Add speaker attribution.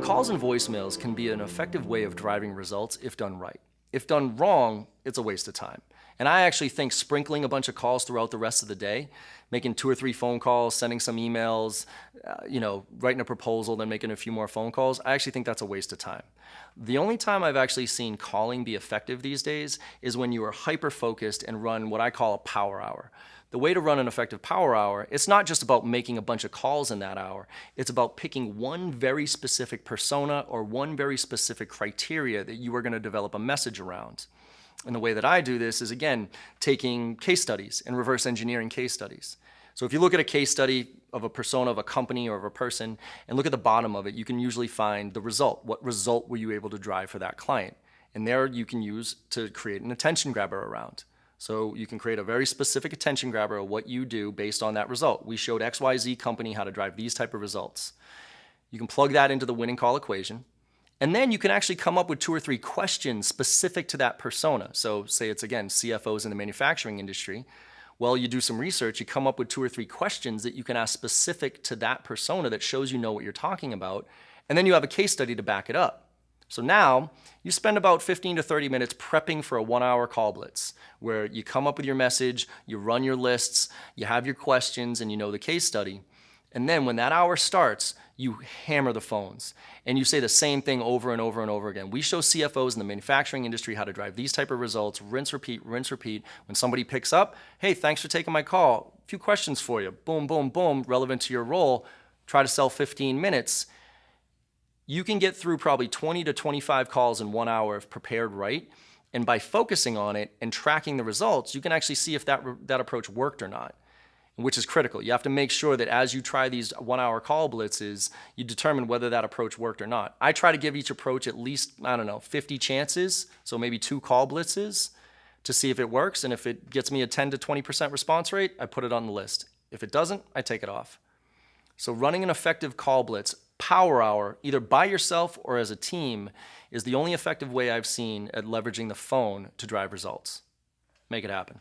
Speaker 1: Calls and voicemails can be an effective way of driving results if done right. If done wrong, it's a waste of time. And I actually think sprinkling a bunch of calls throughout the rest of the day, making 2 or 3 phone calls, sending some emails, writing a proposal, then making a few more phone calls, I actually think that's a waste of time. The only time I've actually seen calling be effective these days is when you are hyper-focused and run what I call a power hour. The way to run an effective power hour, it's not just about making a bunch of calls in that hour. It's about picking one very specific persona or one very specific criteria that you are going to develop a message around. And the way that I do this is, again, taking case studies and reverse engineering case studies. So if you look at a case study of a persona of a company or of a person and look at the bottom of it, you can usually find the result. What result were you able to drive for that client? And there you can use to create an attention grabber around. So you can create a very specific attention grabber of what you do based on that result. We showed XYZ company how to drive these type of results. You can plug that into the winning call equation. And then you can actually come up with 2 or 3 questions specific to that persona. So say it's, again, CFOs in the manufacturing industry. Well, you do some research, you come up with 2 or 3 questions that you can ask specific to that persona that shows you know what you're talking about. And then you have a case study to back it up. So now you spend about 15 to 30 minutes prepping for a 1-hour call blitz where you come up with your message, you run your lists, you have your questions, and you know the case study. And then when that hour starts, you hammer the phones and you say the same thing over and over and over again. We show CFOs in the manufacturing industry how to drive these type of results, rinse, repeat, rinse, repeat. When somebody picks up, hey, thanks for taking my call. A few questions for you. Boom, boom, boom, relevant to your role. Try to sell 15 minutes. You can get through probably 20 to 25 calls in 1 hour if prepared right. And by focusing on it and tracking the results, you can actually see if that approach worked or not, which is critical. You have to make sure that as you try these 1-hour call blitzes, you determine whether that approach worked or not. I try to give each approach at least, 50 chances, so maybe 2 call blitzes to see if it works. And if it gets me a 10 to 20% response rate, I put it on the list. If it doesn't, I take it off. So running an effective call blitz, power hour, either by yourself or as a team, is the only effective way I've seen at leveraging the phone to drive results. Make it happen.